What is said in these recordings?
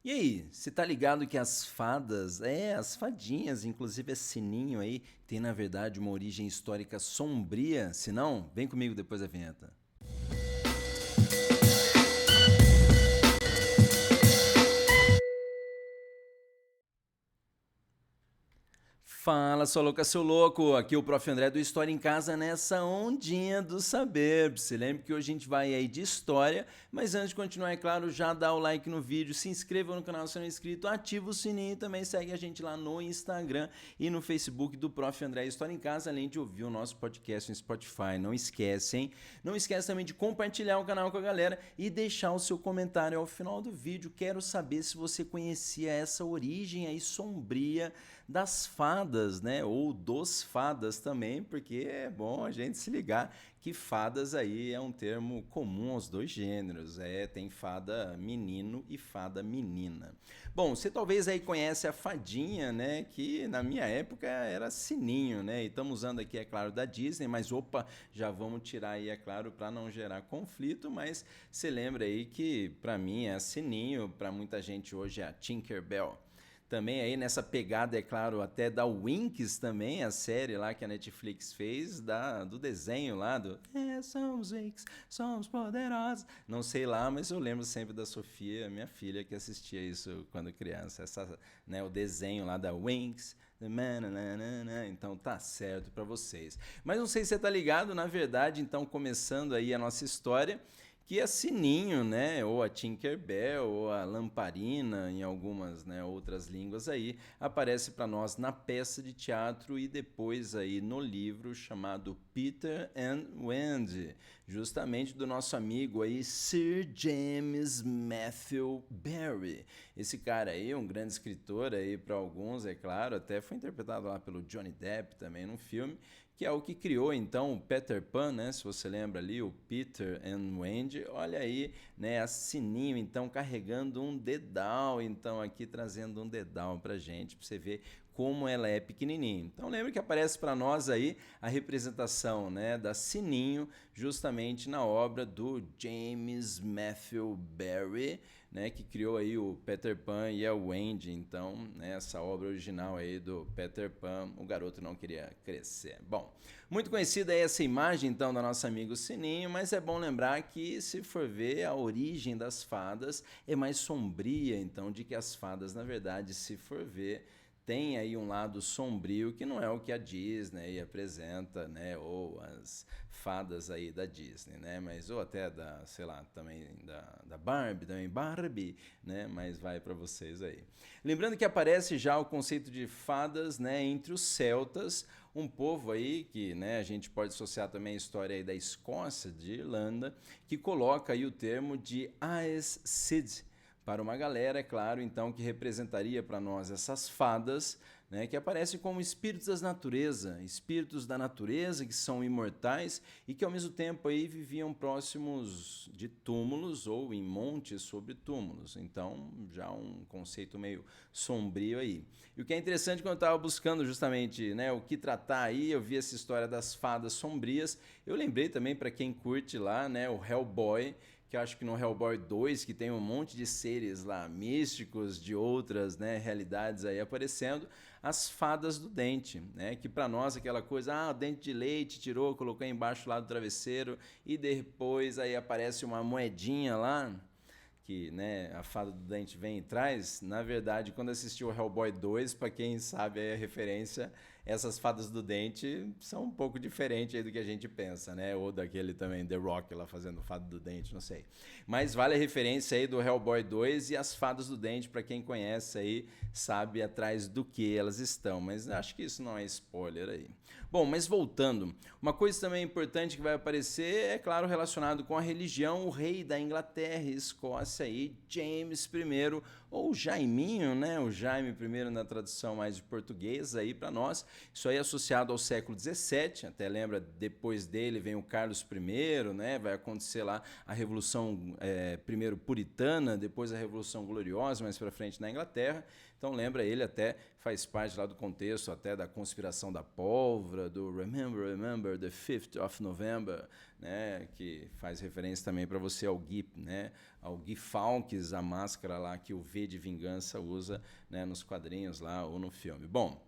E aí, você tá ligado que as fadas, as fadinhas, inclusive esse sininho aí, tem na verdade uma origem histórica sombria? Se não, vem comigo depois da vinheta. Fala, sua louca, seu louco! Aqui é o Prof. André do História em Casa nessa ondinha do saber. Você lembra que hoje a gente vai aí de história, mas antes de continuar, é claro, já dá o like no vídeo, se inscreva no canal se não é inscrito, ativa o sininho e também segue a gente lá no Instagram e no Facebook do Prof. André História em Casa, além de ouvir o nosso podcast no Spotify. Não esquece, hein? Não esquece também de compartilhar o canal com a galera e deixar o seu comentário ao final do vídeo. Quero saber se você conhecia essa origem aí sombria das fadas, né? Ou dos fadas também, porque é bom a gente se ligar que fadas aí é um termo comum aos dois gêneros. Tem fada menino e fada menina. Bom, você talvez aí conhece a fadinha, né? Que na minha época era sininho, né? E estamos usando aqui, é claro, da Disney, mas opa, já vamos tirar aí, é claro, para não gerar conflito, mas você lembra aí que para mim é sininho, para muita gente hoje é a Tinkerbell. Também aí nessa pegada, é claro, até da Winx também, a série lá que a Netflix fez, do desenho lá do somos Winx, somos poderosos. Não sei lá, mas eu lembro sempre da Sofia, minha filha, que assistia isso quando criança. O desenho lá da Winx. Então tá certo para vocês. Mas não sei se você tá ligado, na verdade, então começando aí a nossa história, que a Sininho, né, ou a Tinkerbell, ou a Lamparina, em algumas, né, outras línguas aí, aparece para nós na peça de teatro e depois aí no livro chamado Peter and Wendy, justamente do nosso amigo aí Sir James Matthew Barrie. Esse cara aí, um grande escritor aí para alguns, é claro, até foi interpretado lá pelo Johnny Depp também no filme, que é o que criou então o Peter Pan, né? Se você lembra ali, o Peter and Wendy, olha aí, né? A Sininho então carregando um dedal, então aqui trazendo um dedal pra gente, pra você ver como ela é pequenininha. Então lembra que aparece para nós aí a representação, né, da Sininho, justamente na obra do James Matthew Barrie, né, que criou aí o Peter Pan e a Wendy. Então, né, essa obra original aí do Peter Pan, o garoto não queria crescer. Bom, muito conhecida é essa imagem então do nosso amigo Sininho, mas é bom lembrar que, se for ver, a origem das fadas é mais sombria, então, de que as fadas, na verdade, se for ver, tem aí um lado sombrio que não é o que a Disney apresenta, né? Ou as fadas aí da Disney, né? Mas ou até da, sei lá, também da Barbie, também Barbie, né? Mas vai para vocês aí. Lembrando que aparece já o conceito de fadas, né? Entre os celtas, um povo aí que, né? A gente pode associar também a história aí da Escócia, de Irlanda, que coloca aí o termo de Aes Sedh, para uma galera, é claro, então, que representaria para nós essas fadas, né, que aparecem como espíritos da natureza que são imortais e que ao mesmo tempo aí viviam próximos de túmulos ou em montes sobre túmulos. Então, já um conceito meio sombrio aí. E o que é interessante, quando eu estava buscando justamente, né, o que tratar aí, eu vi essa história das fadas sombrias. Eu lembrei também, para quem curte lá, né, o Hellboy, que eu acho que no Hellboy 2, que tem um monte de seres lá místicos de outras, né, realidades aí aparecendo, as fadas do dente, né, que para nós aquela coisa, o dente de leite tirou, colocou embaixo lá do travesseiro e depois aí aparece uma moedinha lá, que, né, a fada do dente vem e traz. Na verdade, quando assistiu o Hellboy 2, para quem sabe aí a referência, essas fadas do dente são um pouco diferentes aí do que a gente pensa, né? Ou daquele também, The Rock lá fazendo fada do dente, não sei. Mas vale a referência aí do Hellboy 2 e as fadas do dente, para quem conhece aí, sabe atrás do que elas estão. Mas acho que isso não é spoiler aí. Bom, mas voltando, uma coisa também importante que vai aparecer é, claro, relacionado com a religião. O rei da Inglaterra e Escócia aí, James I, ou Jaiminho, né? O Jaime I na tradução mais de português aí para nós, Isso aí é associado ao século XVII, até lembra, depois dele vem o Carlos I, né? Vai acontecer lá a Revolução primeiro puritana, depois a Revolução Gloriosa, mais para frente na Inglaterra. Então lembra, ele até faz parte lá do contexto até da conspiração da pólvora, do Remember the 5th of November, né, que faz referência também para você ao Guy, né, ao Guy Fawkes, a máscara lá que o V de Vingança usa, né, nos quadrinhos lá ou no filme. Bom,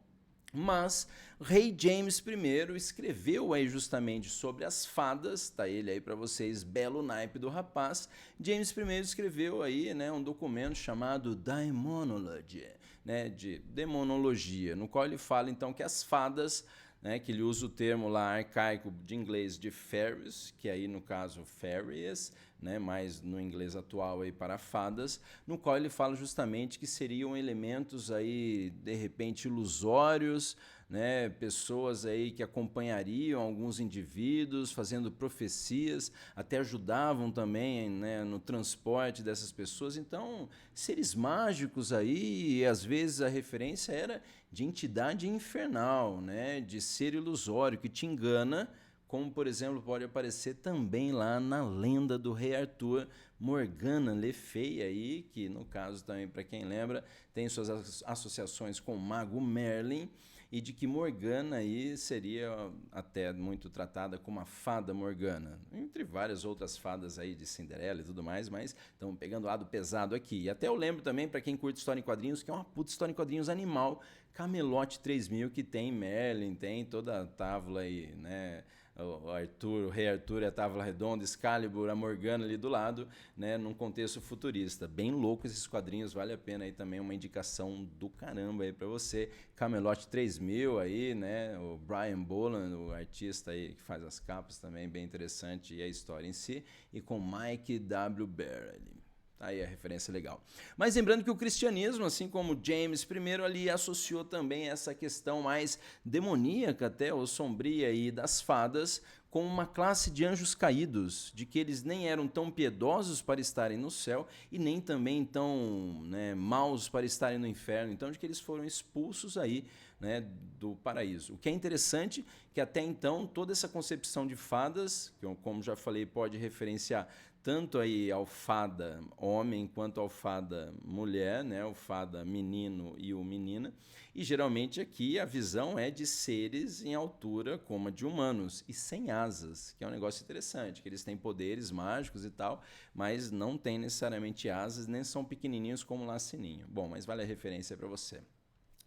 mas Rei James I escreveu aí justamente sobre as fadas, tá ele aí para vocês, belo naipe do rapaz. James I escreveu aí, né, um documento chamado Daemonology, né, de demonologia, no qual ele fala então que as fadas, né, que ele usa o termo lá arcaico de inglês de fairies, que aí no caso fairies, né, mais no inglês atual aí para fadas, no qual ele fala justamente que seriam elementos aí de repente ilusórios, né, pessoas aí que acompanhariam alguns indivíduos fazendo profecias, até ajudavam também, né, no transporte dessas pessoas. Então, seres mágicos aí, e às vezes a referência era de entidade infernal, né, de ser ilusório que te engana, como, por exemplo, pode aparecer também lá na lenda do Rei Arthur, Morgana Le Fay, aí, que no caso também, para quem lembra, tem suas associações com o mago Merlin, e de que Morgana aí seria até muito tratada como a fada Morgana, entre várias outras fadas aí de Cinderela e tudo mais, mas estamos pegando lado pesado aqui. E até eu lembro também, para quem curte história em quadrinhos, que é uma puta história em quadrinhos animal, Camelot 3000, que tem Merlin, tem toda a tábua aí, né, o Arthur, o Rei Arthur e a Távola Redonda, Excalibur, a Morgana ali do lado, né, num contexto futurista. Bem louco esses quadrinhos, vale a pena aí também uma indicação do caramba aí para você. Camelot 3000 aí, né, o Brian Boland, o artista aí que faz as capas também, bem interessante, e a história em si, e com Mike W. Barry. Aí a referência legal. Mas lembrando que o cristianismo, assim como James I, ali associou também essa questão mais demoníaca até, ou sombria aí das fadas, com uma classe de anjos caídos, de que eles nem eram tão piedosos para estarem no céu e nem também tão, né, maus para estarem no inferno. Então, de que eles foram expulsos aí, né, do paraíso. O que é interessante que até então toda essa concepção de fadas, que eu, como já falei, pode referenciar tanto aí ao fada homem quanto ao fada mulher, né, o fada menino e o menina, e geralmente aqui a visão é de seres em altura como a de humanos e sem asas, que é um negócio interessante, que eles têm poderes mágicos e tal, mas não têm necessariamente asas, nem são pequenininhos como lá Sininho. Bom, mas vale a referência para você.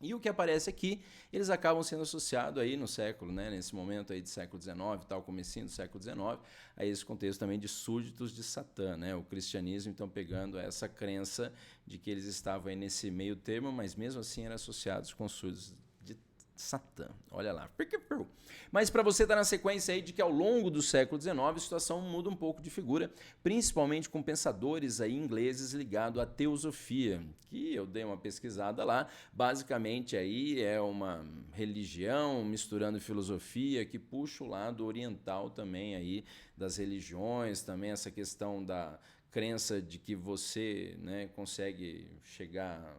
E o que aparece aqui, eles acabam sendo associados aí no século, né, nesse momento aí de século XIX, tal, comecinho do século XIX, a esse contexto também de súditos de Satã, né, o cristianismo, então pegando essa crença de que eles estavam aí nesse meio termo, mas mesmo assim eram associados com súditos de Satã. Olha lá. Mas para você estar na sequência aí de que ao longo do século XIX a situação muda um pouco de figura, principalmente com pensadores aí ingleses ligados à teosofia, que eu dei uma pesquisada lá, basicamente aí é uma religião misturando filosofia que puxa o lado oriental também aí das religiões, também essa questão da crença de que você, né, consegue chegar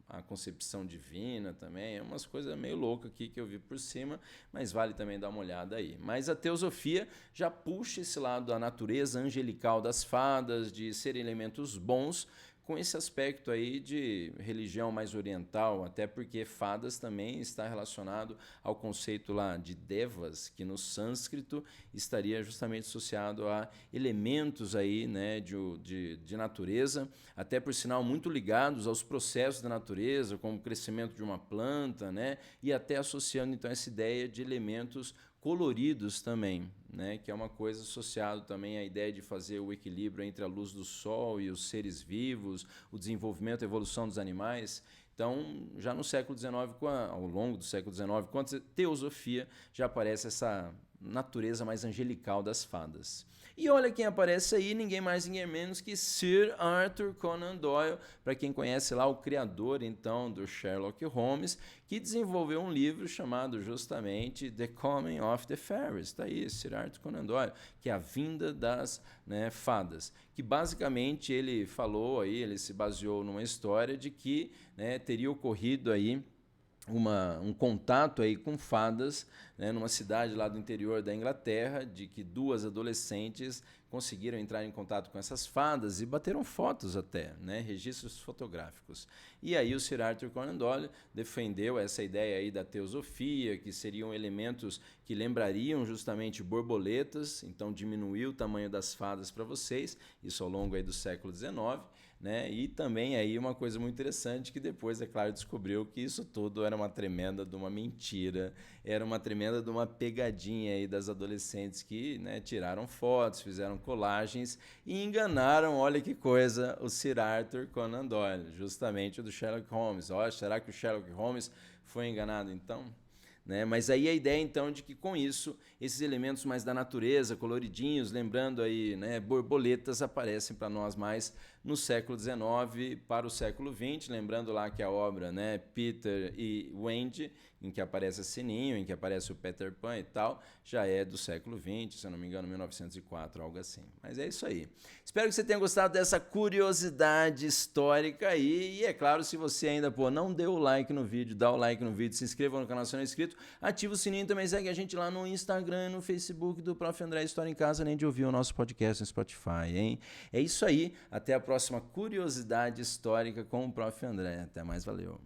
a concepção divina também, é umas coisas meio loucas aqui que eu vi por cima, mas vale também dar uma olhada aí. Mas a teosofia já puxa esse lado da natureza angelical das fadas, de serem elementos bons, com esse aspecto aí de religião mais oriental, até porque fadas também está relacionado ao conceito lá de devas, que no sânscrito estaria justamente associado a elementos aí, né, de natureza, até por sinal muito ligados aos processos da natureza, como o crescimento de uma planta, né, e até associando então essa ideia de elementos coloridos também, né, que é uma coisa associada também à ideia de fazer o equilíbrio entre a luz do sol e os seres vivos, o desenvolvimento e evolução dos animais. Então, já no século XIX, ao longo do século XIX, com a teosofia, já aparece essa natureza mais angelical das fadas. E olha quem aparece aí, ninguém mais, ninguém menos que Sir Arthur Conan Doyle, para quem conhece lá o criador então do Sherlock Holmes, que desenvolveu um livro chamado justamente The Coming of the Fairies, está aí, Sir Arthur Conan Doyle, que é a vinda das, né, fadas, que basicamente ele falou aí, ele se baseou numa história de que, né, teria ocorrido aí um contato aí com fadas, né, numa cidade lá do interior da Inglaterra, de que duas adolescentes conseguiram entrar em contato com essas fadas e bateram fotos até, né, registros fotográficos. E aí o Sir Arthur Conan Doyle defendeu essa ideia aí da teosofia, que seriam elementos que lembrariam justamente borboletas, então diminuiu o tamanho das fadas para vocês, isso ao longo aí do século XIX, né? E também aí uma coisa muito interessante que depois, é claro, descobriu que isso tudo era uma tremenda de uma mentira, era uma tremenda de uma pegadinha aí das adolescentes que, né, tiraram fotos, fizeram colagens e enganaram, olha que coisa, o Sir Arthur Conan Doyle, justamente o do Sherlock Holmes. Olha, será que o Sherlock Holmes foi enganado então? Né? Mas aí a ideia então de que com isso esses elementos mais da natureza, coloridinhos, lembrando aí, né, borboletas, aparecem para nós mais no século XIX para o século XX, lembrando lá que a obra, né, Peter e Wendy, em que aparece a Sininho, em que aparece o Peter Pan e tal, já é do século XX, se eu não me engano, 1904, algo assim. Mas é isso aí. Espero que você tenha gostado dessa curiosidade histórica aí. E é claro, se você ainda não deu o like no vídeo, dá o like no vídeo, se inscreva no canal se não é inscrito, ativa o sininho, também segue a gente lá no Instagram e no Facebook do Prof. André História em Casa, nem de ouvir o nosso podcast no Spotify, hein? É isso aí, até a próxima curiosidade histórica com o Prof. André. Até mais, valeu!